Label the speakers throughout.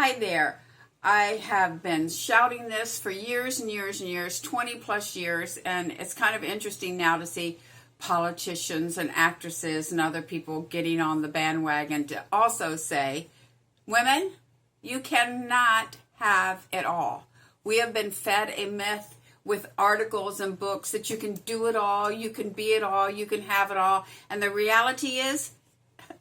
Speaker 1: Hi there. I have been shouting this for years and years and years, 20 plus years, and it's kind of interesting now to see politicians and actresses and other people getting on the bandwagon to also say, women, you cannot have it all. We have been fed a myth with articles and books that you can do it all, you can be it all, you can have it all, and the reality is,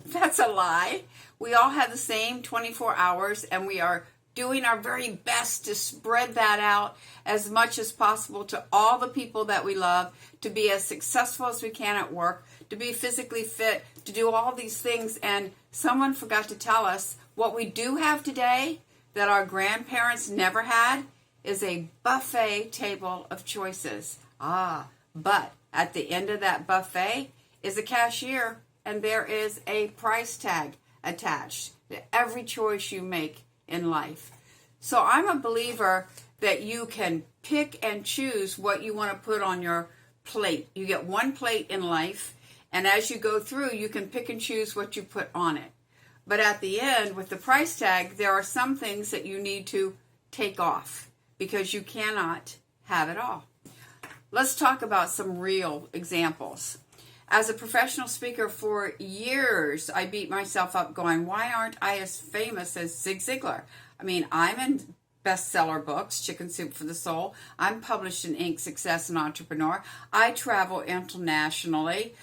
Speaker 1: that's a lie. We all have the same 24 hours, and we are doing our very best to spread that out as much as possible to all the people that we love, to be as successful as we can at work, to be physically fit, to do all these things. And someone forgot to tell us what we do have today that our grandparents never had is a buffet table of choices. But at the end of that buffet is a cashier, and there is a price tag attached to every choice you make in life. So I'm a believer that you can pick and choose what you want to put on your plate. You get one plate in life, and as you go through, you can pick and choose what you put on it. But at the end, with the price tag, there are some things that you need to take off because you cannot have it all. Let's talk about some real examples. As a professional speaker for years, I beat myself up going, why aren't I as famous as Zig Ziglar? I mean, I'm in bestseller books, Chicken Soup for the Soul. I'm published in Inc. Success and Entrepreneur. I travel internationally.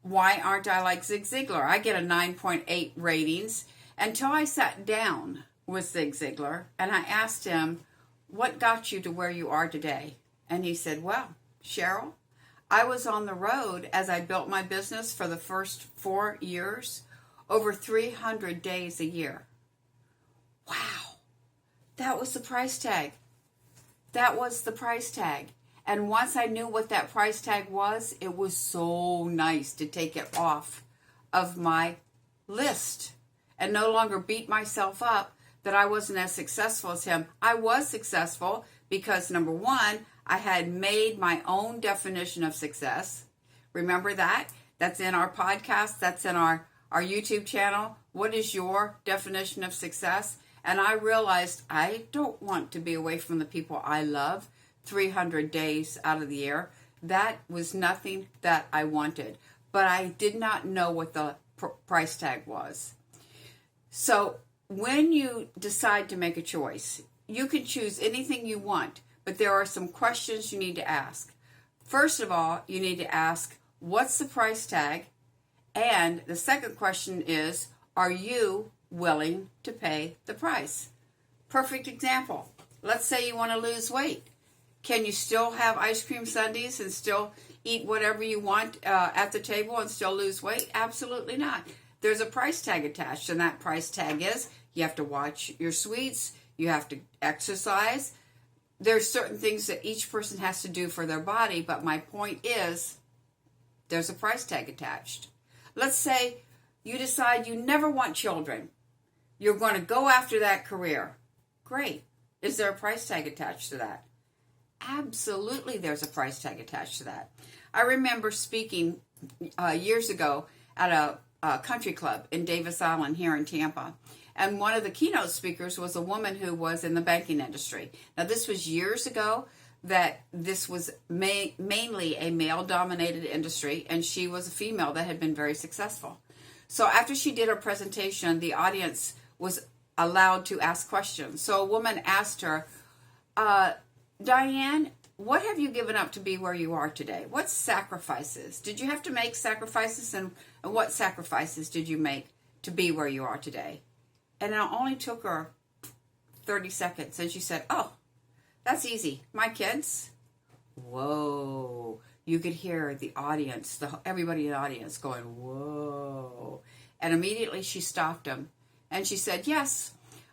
Speaker 1: Why aren't I like Zig Ziglar? I get a 9.8 ratings until I sat down with Zig Ziglar and I asked him, what got you to where you are today? And he said, well, Sheryl, I was on the road as I built my business for the first 4 years, over 300 days a year. Wow, that was the price tag. That was the price tag. And once I knew what that price tag was, it was so nice to take it off of my list and no longer beat myself up that I wasn't as successful as him. I was successful because, number one, I had made my own definition of success. Remember that? That's in our podcast. That's in our YouTube channel. What is your definition of success? And I realized I don't want to be away from the people I love 300 days out of the year. That was nothing that I wanted. But I did not know what the price tag was. So when you decide to make a choice, you can choose anything you want. But there are some questions you need to ask. First of all, you need to ask, what's the price tag? And the second question is, are you willing to pay the price? Perfect example. Let's say you want to lose weight. Can you still have ice cream sundaes and still eat whatever you want at the table and still lose weight? Absolutely not. There's a price tag attached, and that price tag is you have to watch your sweets, you have to exercise. There's certain things that each person has to do for their body, but my point is there's a price tag attached. Let's say you decide you never want children. You're going to go after that career. Great. Is there a price tag attached to that? Absolutely, there's a price tag attached to that. I remember speaking years ago at a country club in Davis Island here in Tampa. And one of the keynote speakers was a woman who was in the banking industry. Now, this was years ago that this was mainly a male-dominated industry, and she was a female that had been very successful. So after she did her presentation, the audience was allowed to ask questions. So a woman asked her, Diane, what have you given up to be where you are today? What sacrifices? Did you have to make sacrifices, and what sacrifices did you make to be where you are today? And it only took her 30 seconds. And she said, oh, that's easy. My kids. Whoa. You could hear the audience, everybody in the audience going, whoa. And immediately she stopped him. And she said, yes,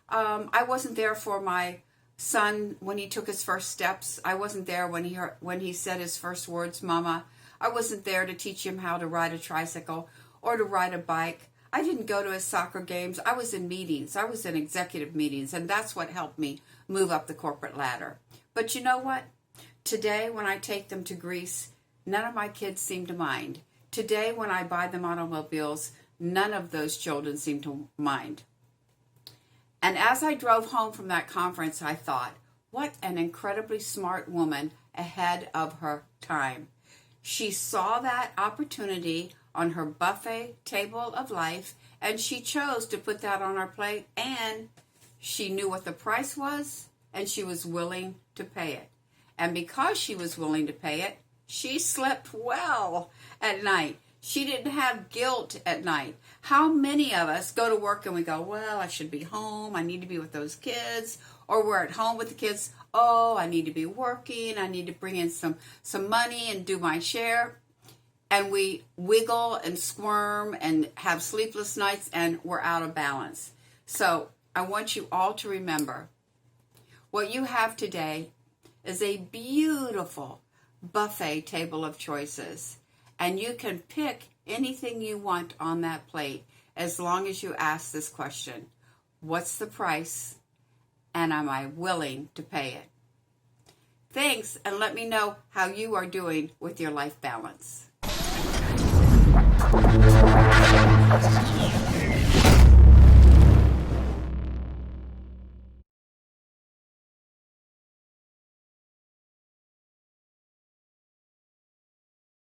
Speaker 1: I wasn't there for my son when he took his first steps. I wasn't there when he said his first words, Mama. I wasn't there to teach him how to ride a tricycle or to ride a bike. I didn't go to his soccer games. I was in meetings. I was in executive meetings, and that's what helped me move up the corporate ladder. But you know what? Today, when I take them to Greece, none of my kids seem to mind. Today, when I buy them automobiles, none of those children seem to mind. And as I drove home from that conference, I thought, what an incredibly smart woman ahead of her time. She saw that opportunity on her buffet table of life, and she chose to put that on her plate, and she knew what the price was, and she was willing to pay it. And because she was willing to pay it, she slept well at night. She didn't have guilt at night. How many of us go to work and we go, well, I should be home. I need to be with those kids. Or we're at home with the kids. Oh, I need to be working. I need to bring in some money and do my share. And we wiggle and squirm and have sleepless nights, and we're out of balance. So I want you all to remember, what you have today is a beautiful buffet table of choices. And you can pick anything you want on that plate as long as you ask this question: what's the price, and am I willing to pay it? Thanks, and let me know how you are doing with your life balance.